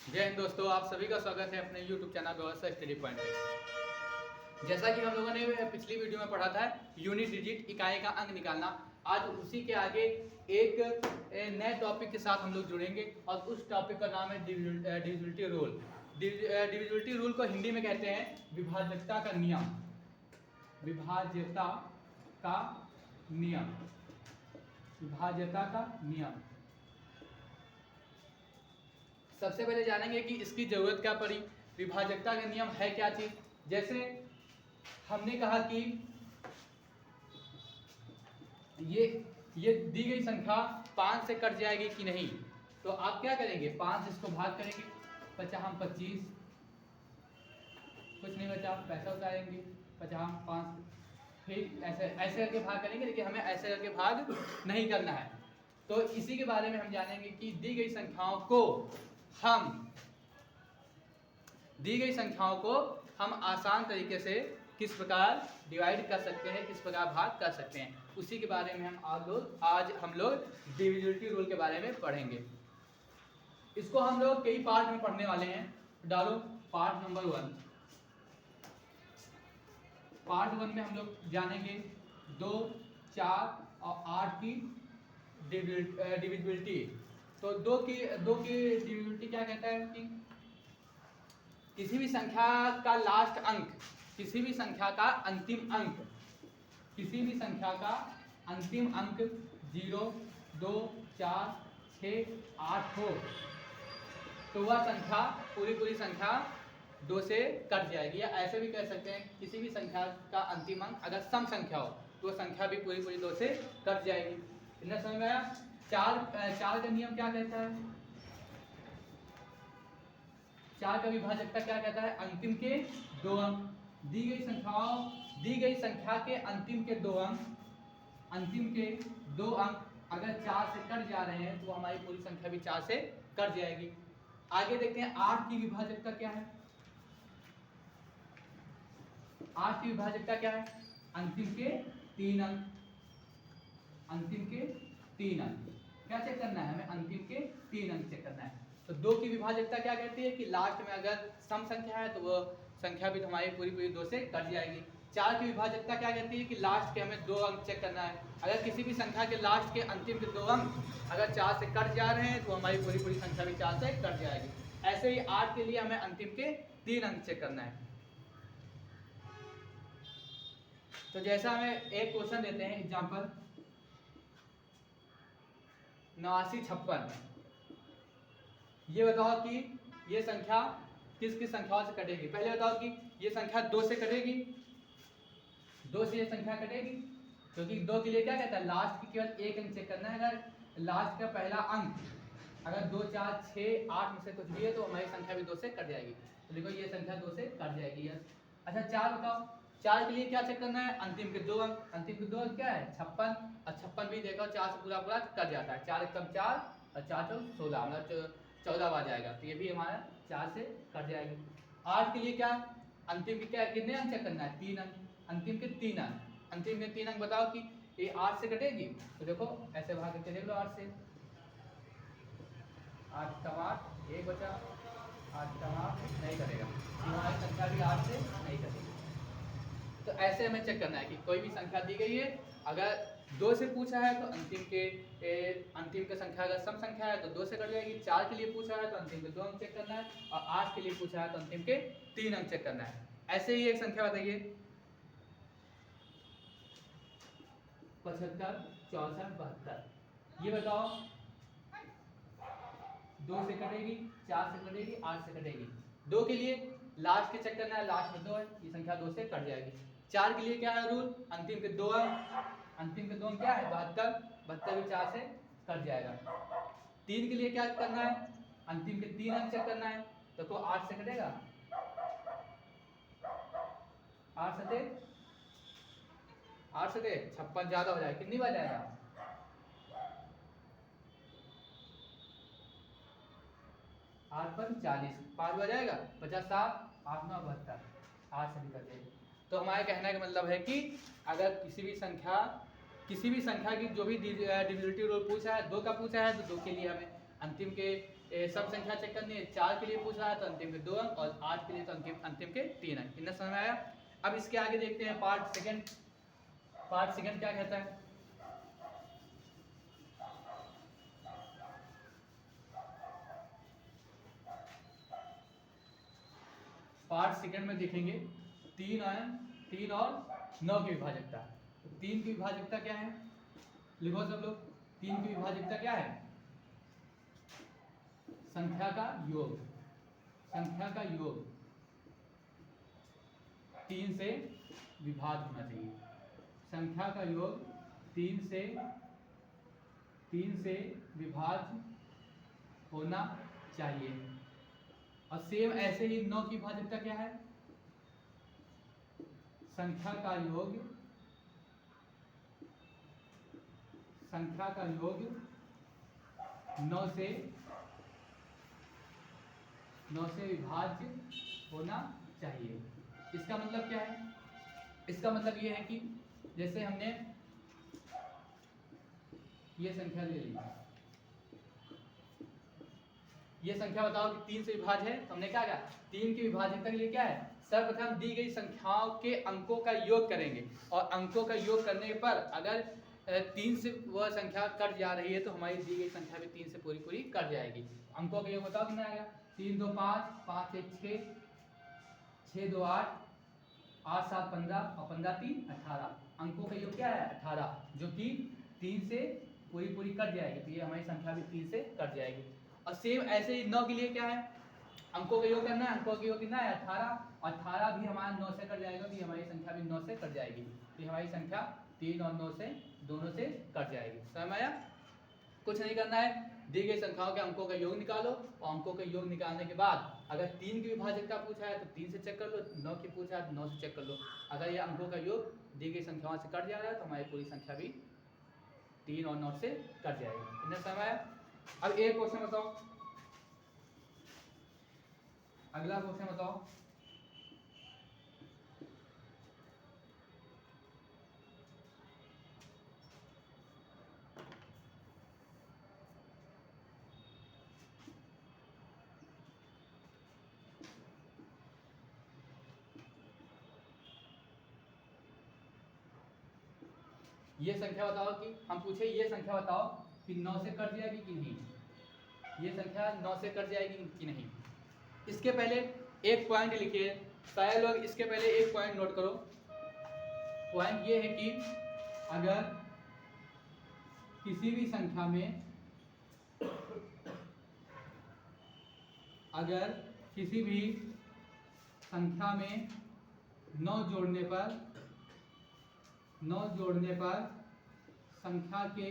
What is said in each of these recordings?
जय हिंद दोस्तों, आप सभी का स्वागत है अपने YouTube चैनल व्यवस्था स्टडी पॉइंट पे। जैसा कि हम लोगों ने पिछली वीडियो में पढ़ा था यूनिट डिजिट इकाई का अंक निकालना, आज उसी के आगे एक नए टॉपिक के साथ हम लोग जुड़ेंगे और उस टॉपिक का नाम है डिविजिबिलिटी रूल। डिविजिबिलिटी रूल को हिंदी में कहते हैं विभाज्यता का नियम। विभाज्यता का नियम, विभाज्यता का नियम। सबसे पहले जानेंगे कि इसकी जरूरत क्या पड़ी। विभाजकता का नियम है क्या चीज। जैसे हमने कहा कि ये दी गई संख्या 5 से कट जाएगी कि नहीं, तो आप क्या करेंगे, 5 से इसको भाग करेंगे, 50 25, कुछ नहीं बचा, पैसा उतारेंगे, 50 5, फिर ऐसे ऐसे करके भाग करेंगे, लेकिन हमें ऐसे करके भाग नहीं करना है। तो इसी के बारे में हम जानेंगे कि दी गई संख्याओं को हम आसान तरीके से किस प्रकार डिवाइड कर सकते हैं, किस प्रकार भाग कर सकते हैं, उसी के बारे में आज हम लोग डिविजिबिलिटी रूल के बारे में पढ़ेंगे। इसको हम लोग कई पार्ट में पढ़ने वाले हैं। डालो पार्ट नंबर 1। पार्ट 1 में हम लोग जानेंगे 2, 4 और 8 की डिविजिबिलिटी। तो दो की डिविजिबिलिटी क्या कहता है कि किसी भी संख्या का लास्ट अंक, किसी भी संख्या का अंतिम अंक, किसी भी संख्या का अंतिम अंक 0, 2, 4, 6, 8 हो तो वह संख्या पूरी संख्या 2 से कट जाएगी। या ऐसे भी कह सकते हैं किसी भी संख्या का अंतिम अंक अगर सम संख्या हो तो वह संख्या भी पूरी 2 से कट जाएगी। इतना समझ में आया। चार का नियम क्या कहता है, 4 का विभाजकता क्या कहता है, अंतिम के 2 अंक। दी गई संख्या के अंतिम के 2 अंक, अंतिम के 2 अंक अगर 4 से कट जा रहे हैं तो हमारी पूरी संख्या भी 4 से कट जाएगी। आगे देखते हैं 8 की विभाजकता क्या है। 8 की विभाजकता क्या है, अंतिम के 3 अंक, अंतिम के 3 अंक। क्या चेक करना है हमें, अंतिम के 3 अंक चेक करना है। तो 2 की विभाजकता क्या कहती है कि लास्ट में अगर सम संख्या है तो वो संख्या भी हमारी पूरी 2 से कट जाएगी। 4 की विभाजकता क्या कहती है कि लास्ट के हमें 2 अंक चेक करना है। अगर किसी भी संख्या के लास्ट के अंतिम के 2 अंक अगर 4 से कट जा रहे हैं तो हमारी पूरी संख्या भी 4 से कट जाएगी। ऐसे ही 8 के लिए हमें अंतिम के 3 अंक चेक करना है। तो जैसा हमें एक क्वेश्चन देते हैं एग्जाम्पल 8956, ये बताओ कि ये संख्या किस किस संख्याओं से कटेगी। पहले बताओ कि ये संख्या 2 से कटेगी, 2 से ये संख्या कटेगी, क्योंकि 2 के लिए क्या कहता है, लास्ट की केवल 1 अंक चेक करना है। अगर लास्ट का पहला अंक अगर 2, 4, 6, 8 में से कुछ भी है तो हमारी संख्या भी 2 से कट जाएगी। तो देखो ये संख्या 2 से कट जाएगी। अच्छा 4 बताओ, 4 के लिए क्या चेक करना है, अंतिम के 2 अंक। अंतिम के 2 अंक क्या है, 56, और 56 भी देखो 4 से पूरा कट जाता है। 4 एकम 4 और 4 चौक 16, मतलब 14 आ जाएगा, तो ये भी हमारा 4 से कट जाएगी। 8 के लिए क्या, अंतिम के क्या कितने अंक चेक करना है, 3 अंक, अंतिम के 3 अंक। अंतिम के 3 अंक बताओ कि ये 8 से कटेगी, तो देखो ऐसे भाग करके देख लो 8 से, 8 कम 8 1 बचा, 8 कम 8 नहीं कटेगा, हमारी संख्या भी 8 से नहीं कटेगी। तो ऐसे हमें चेक करना है कि कोई भी संख्या दी गई है, अगर 2 से पूछा है तो अंतिम के संख्या अगर सम संख्या है तो 2 से कट जाएगी। 4 के लिए पूछा है तो अंतिम के 2 अंक चेक करना है, और 8 के लिए पूछा है तो अंतिम के 3 अंक चेक करना है। ऐसे ही एक संख्या बताइए 75, 64, 72, ये बताओ 2 से कटेगी, 4 से कटेगी, 8 से कटेगी। 2 के लिए लास्ट के चेक करना है, लास्ट में 2 है, ये संख्या 2 से कट जाएगी। 4 के लिए क्या है रूल, अंतिम के 2 अंक, अंतिम के 2 अंक क्या है 72, 72 भी 4 से कट जाएगा। 3 के लिए क्या करना है, अंतिम के 3 अंक चेक करना है, तो 8 से कटेगा, 8 से 56 ज्यादा हो जाएगा, कितनी बार जाएगा, 8 पर 40, 5 बार जाएगा, 50 7, 8 9 72, 8 से भी कट जाएगी। तो हमारे कहने का मतलब है कि अगर किसी भी संख्या की जो भी डिविजिबिलिटी रूल पूछा है, 2 का पूछा है तो 2 के लिए हमें अंतिम के सब संख्या चेक करनी है। 4 के लिए पूछ रहा है तो अंतिम के 2 अंक, और 8 के लिए तो अंतिम के 3 अंक। इतना समझ में आया। अब इसके आगे देखते हैं पार्ट सेकंड। पार्ट सेकंड क्या कहता है? पार्ट सेकंड में देखेंगे 3 और 9 की विभाजकता। 3 की विभाजकता क्या है? लिखो सब लोग। 3 की विभाजकता क्या है? संख्या का योग। संख्या का योग 3 से विभाज्य होना चाहिए। संख्या का योग 3 से विभाज्य होना चाहिए। और सेम ऐसे ही 9 की विभाजकता क्या है? संख्या का योग 9 से विभाज्य होना चाहिए। इसका मतलब क्या है? इसका मतलब ये है कि जैसे हमने ये संख्या ले ली, ये संख्या बताओ कि 3 से विभाज्य है, तो हमने क्या कहा? 3 की विभाजकता के लिए क्या है? सर्वप्रथम दी गई संख्याओं के अंकों का योग करेंगे, और अंकों का योग करने पर अगर 3 से वह संख्या कट जा रही है तो हमारी दी गई संख्या भी 3 से पूरी कट जाएगी। अंकों का योग बताओ कितना आएगा? 3 2 5, 5 1 6, 6 2 8, 8 7 15 और 15 3 18। अंकों का योग क्या है? 18, जो कि 3 से पूरी कट जाएगी। तो ये हमारी संख्या भी 3 से कट जाएगी। और सेम ऐसे ही 9 के लिए क्या है? अंकों का योग करना है। अंकों का योग कितना है? 18। 18 भी हमारा 9 से कट जाएगा, तो हमारी संख्या भी 9 से कट जाएगी। तो हमारी संख्या 3 और 9 से दोनों से कट जाएगी। समझ में आया? कुछ नहीं करना है, दी गई संख्याओं के अंकों का योग निकालो, और अंकों का योग निकालने के बाद अगर 3 की विभाजकता पूछा है तो 3 से चेक कर लो, 9 की पूछा है तो 9 से चेक कर लो। अगर ये अंकों का योग दी गई संख्याओं से कट जा रहा है तो हमारी पूरी संख्या भी 3 और 9 से कट जाएगी। इतना समझ में आया? अब एक क्वेश्चन बताओ, अगला क्वेश्चन बताओ। ये संख्या बताओ कि हम पूछे ये संख्या बताओ कि 9 से कट जाएगी कि नहीं। ये संख्या 9 से कट जाएगी कि नहीं। इसके पहले एक पॉइंट लिखिए, सारे लोग इसके पहले एक पॉइंट नोट करो। पॉइंट ये है कि अगर किसी भी संख्या में 9 जोड़ने पर संख्या के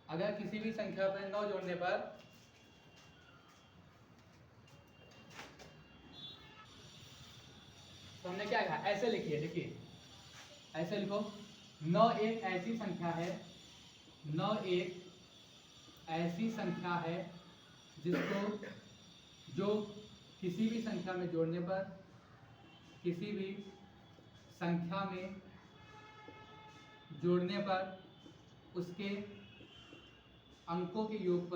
अगर किसी भी संख्या पर 9 जोड़ने पर तो हमने क्या कहा? ऐसे लिखिए, देखिए ऐसे लिखो। 9 एक ऐसी संख्या है, 9 एक ऐसी संख्या है जिसको जो किसी भी संख्या में जोड़ने पर, किसी भी संख्या में जोड़ने पर उसके अंकों के योग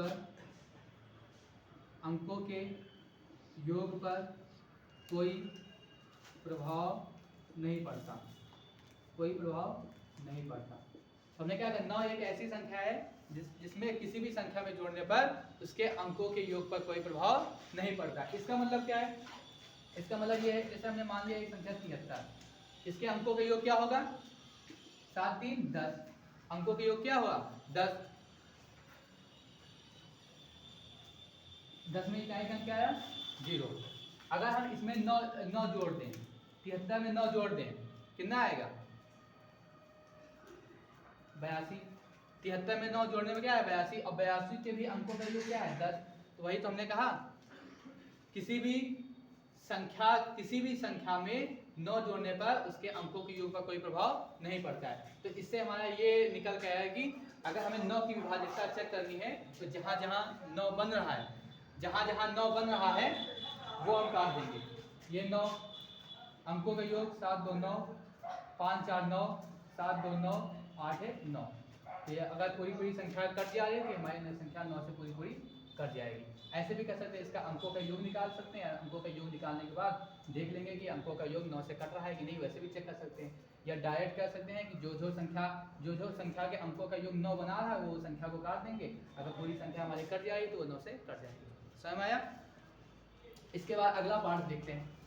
पर कोई प्रभाव नहीं पड़ता। कोई प्रभाव नहीं पड़ता। हमने क्या कहा? 9 एक ऐसी संख्या है जिसमें किसी भी संख्या में जोड़ने पर उसके अंकों के योग पर कोई प्रभाव नहीं पड़ता। इसका मतलब क्या है? इसका मतलब ये है, जैसे हमने मान लिया एक संख्या 73, इसके अंकों का योग क्या होगा? 7 3 10। अंकों का योग क्या होगा? 10। 10 में इकाई का अंक क्या आया? 0। अगर हम इसमें 9 जोड़ दें, 73 में 9 जोड़ दें, कितना आएगा? 82। 73 में 9 जोड़ने में क्या है? 82। और 82 के भी अंकों का योग क्या है? 10। तो वही तो हमने कहा, किसी भी संख्या में 9 जोड़ने पर उसके अंकों के योग पर कोई प्रभाव नहीं पड़ता है। तो इससे हमारा ये निकल के आया कि अगर हमें 9 की विभाजकता चेक करनी है तो जहाँ जहाँ 9 बन रहा है वो हम काट देंगे। ये 9 अंकों का योग 7 2 9, 5 4 9, 7 2 9, 8 है 9। तो ये अगर पूरी संख्या कट जा रही है तो हमारी संख्या 9 से पूरी कट जाएगी। ऐसे भी कर सकते हैं, इसका अंकों का योग निकाल सकते हैं। अंकों का योग निकालने के बाद देख लेंगे कि अंकों का योग 9 से कट रहा है कि नहीं, वैसे भी चेक कर सकते हैं। या डायरेक्ट कर सकते हैं कि जो संख्या के अंकों का योग 9 बना रहा है वो संख्या को काट देंगे, अगर पूरी संख्या हमारी कट जाएगी तो वो 9 से कट जाएगी। समझ में आया? इसके बाद अगला पार्ट देखते हैं।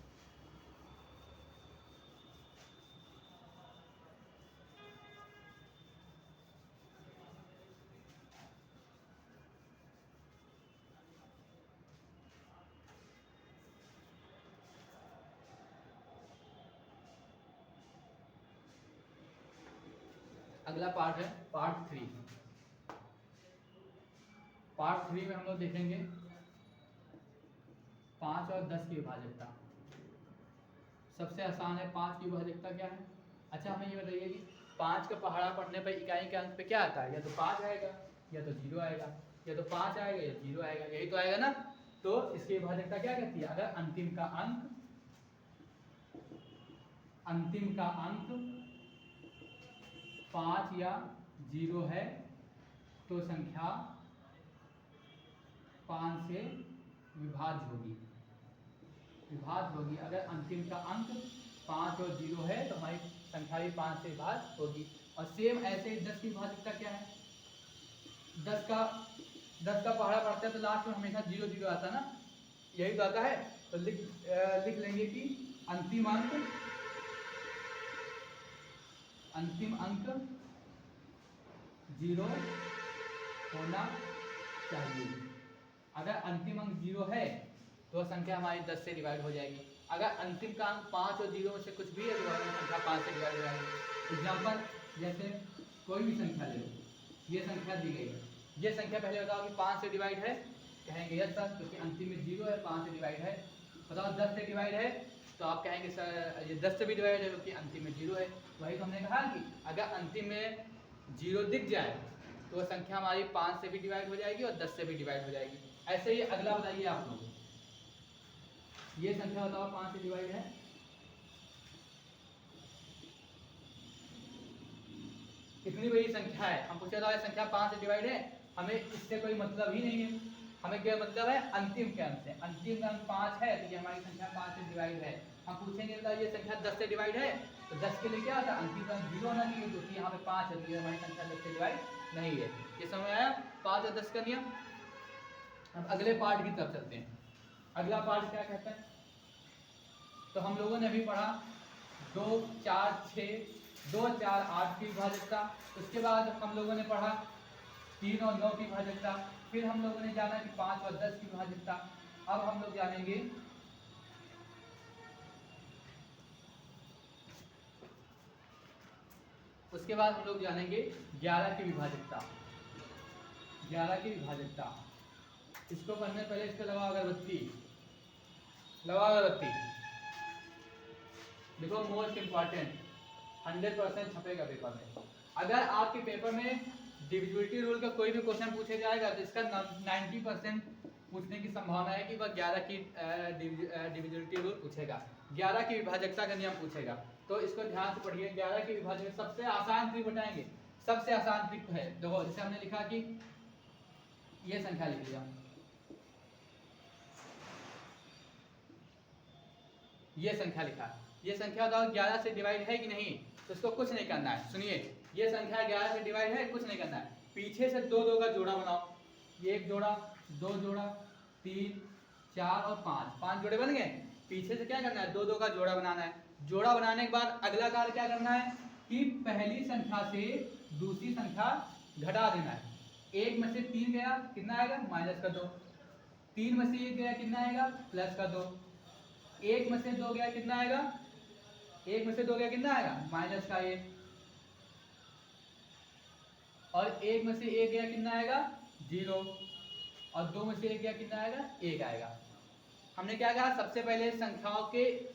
अगला पार्ट है पार्ट 3। पार्ट 3 में हम लोग देखेंगे 5 और 10 की विभाजकता। सबसे आसान है 5 की विभाजकता क्या है? अच्छा हमें ये बताइए कि 5 का पहाड़ा पढ़ने पर इकाई के अंक पे क्या आता है? या तो 5 आएगा या तो 0 आएगा, या तो 5 आएगा या 0 आएगा, यही तो आएगा ना। तो इसकी विभाजकता क्या कहती है? अगर अंतिम का अंक 5 या 0 है तो संख्या 5 से विभाज्य होगी। अगर अंतिम का अंक 5 और 0 है तो हमारी संख्या भी 5 से विभाज्य होगी। और सेम ऐसे ही 10 की विभाजकता क्या है? 10 का पहाड़ा पढ़ते हैं तो लास्ट में हमेशा 0 0 आता है ना, यही तो आता है। तो लिख लेंगे कि अंतिम अंक 0 होना चाहिए। अगर अंतिम अंक 0 है तो संख्या हमारी 10 से डिवाइड हो जाएगी। अगर अंतिम का अंक 5 और 0 में से कुछ भी है तो हमारी संख्या 5 से डिवाइड हो जाएगी। एग्जाम्पल जैसे कोई भी संख्या ले लो, ये संख्या दी गई है, ये संख्या पहले बताओ कि 5 से डिवाइड है, कहेंगे यस सर, क्योंकि अंतिम में 0 है, 5 से डिवाइड है। बताओ 10 से डिवाइड है तो आप कहेंगे सर ये 10 से भी डिवाइड है क्योंकि अंतिम में 0 है। वही तो हमने कहा कि अगर अंतिम में 0 दिख जाए तो वह संख्या हमारी 5 से भी डिवाइड हो जाएगी और 10 से भी डिवाइड हो जाएगी। ऐसे ही अगला बताइए आप लोग, ये संख्या बताओ 5 से डिवाइड है, कितनी बड़ी संख्या है? हम पूछे तो संख्या 5 से डिवाइड है, हमें इससे कोई मतलब ही नहीं है। हमें क्या मतलब है? अंतिम के अंक से। अंतिम का अंक 5 है तो ये हमारी संख्या 5 से डिवाइड है। हम पूछेंगे तो ये संख्या 10 से डिवाइड है तो 10 के लिए क्या होता है? अंतिम का अंक 0 होना चाहिए, क्योंकि यहाँ पे 5 है तो ये हमारी संख्या 10 से डिवाइड नहीं है। ये समझ आया 5 और 10 का नियम? अब अगले पार्ट की तरफ चलते हैं। अगला पार्ट क्या कहता है? तो हम लोगों ने अभी पढ़ा 2 4 6 2 4 8 की विभाजकता। उसके बाद हम लोगों ने पढ़ा 3 और 9 की विभाजकता। फिर हम लोगों ने जाना कि 5 और 10 की विभाजकता। अब हम लोग जानेंगे उसके बाद हम लोग जानेंगे 11 की विभाजकता। 11 की विभाजकता, इसको करने पहले इसको लगाओ अगरबत्ती, देखो मोस्ट इंपॉर्टेंट 100% छपेगा पेपर में। अगर आपके पेपर में डिविजिबिलिटी रूल का कोई भी क्वेश्चन पूछे जाएगा तो इसका 90% पूछने की संभावना है कि वह 11 की डिविजिबिलिटी रूल पूछेगा, 11 की विभाजकता का नियम पूछेगा। तो इसको ध्यान से पढ़िए। 11 की विभाजकता सबसे आसान ट्रिक बताएंगे, सबसे आसान ट्रिक है। देखो जैसे हमने लिखा कि ये संख्या लिख लिया, ये संख्या लिखा, ये संख्या बताओ 11 से डिवाइड है कि नहीं? तो इसको कुछ नहीं करना है। सुनिए, ये संख्या 11 से डिवाइड है, कुछ नहीं करना है। पीछे से 2 2 का जोड़ा बनाओ, ये 1 जोड़ा, 2 जोड़ा, 3 4 और 5 जोड़े बन गए। पीछे से क्या करना है? 2 2 का जोड़ा बनाना है। जोड़ा बनाने के बाद अगला कार्य क्या करना है कि पहली संख्या से दूसरी संख्या घटा देना है। 1 में से 3 गया, कितना आएगा? माइनस का 2। 3 में से 1 गया, कितना आएगा? प्लस का 2। 1 में से 2 गया, कितना आएगा? 1 में से 2 गया, कितना आएगा? माइनस का 1। और 1 में से 1 गया, कितना आएगा? 0। और 2 में से 1 गया, कितना आएगा? 1 आएगा। हमने क्या कहा? सबसे पहले संख्याओं के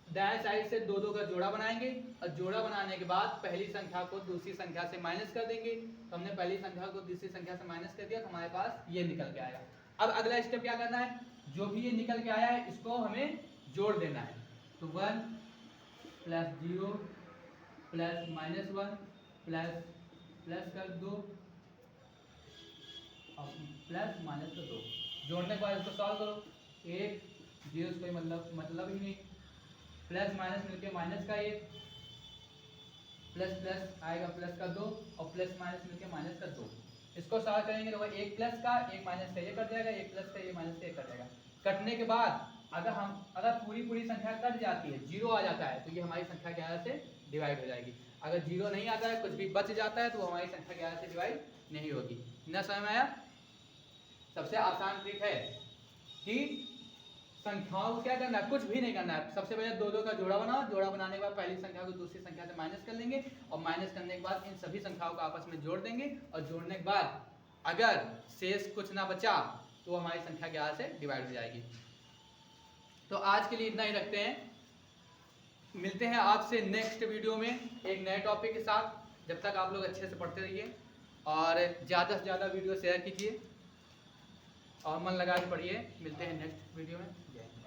दाएं साइड से 2 2 का जोड़ा बनाएंगे और जोड़ा बनाने के बाद पहली संख्या को दूसरी संख्या से माइनस कर देंगे। तो हमने पहली संख्या को दूसरी संख्या से माइनस कर दिया तो हमारे पास ये निकल के आएगा। अब अगला स्टेप क्या करना है? जो भी ये निकल के आया है इसको हमें जोड़ देना है। तो 1 + 0 + -1 प्लस प्लस कर 2 और प्लस माइनस कर 2, जोड़ने के बाद इसको सॉल्व करो, 1 0 कोई मतलब ही नहीं, प्लस माइनस मिलके माइनस का 1, प्लस प्लस आएगा प्लस का 2 और प्लस माइनस मिलके माइनस का 2। इसको सॉल्व करेंगे तो भाई 1 प्लस का 1 माइनस का ये कट जाएगा, 1 प्लस का 1 माइनस का ये कट जाएगा। कटने के बाद अगर पूरी संख्या कट जाती है, 0 आ जाता है, तो ये हमारी संख्या 11 से डिवाइड हो जाएगी। अगर 0 नहीं आता है, कुछ भी बच जाता है, तो हमारी संख्या 11 से डिवाइड नहीं होगी। ना समझ में आया? सबसे आसान ट्रिक है कि संख्याओं को क्या करना है, कुछ भी नहीं करना है। सबसे पहले 2 का जोड़ा बनाओ, जोड़ा बनाने के बाद पहली संख्या को दूसरी संख्या से माइनस कर लेंगे और माइनस करने के बाद इन सभी संख्याओं को आपस में जोड़ देंगे और जोड़ने के बाद अगर शेष कुछ ना बचा तो हमारी संख्या 11 से डिवाइड हो जाएगी। तो आज के लिए इतना ही रखते हैं, मिलते हैं आपसे नेक्स्ट वीडियो में एक नए टॉपिक के साथ। जब तक आप लोग अच्छे से पढ़ते रहिए और ज़्यादा से ज़्यादा वीडियो शेयर कीजिए और मन लगा के पढ़िए। मिलते हैं नेक्स्ट वीडियो में। जय हिंद।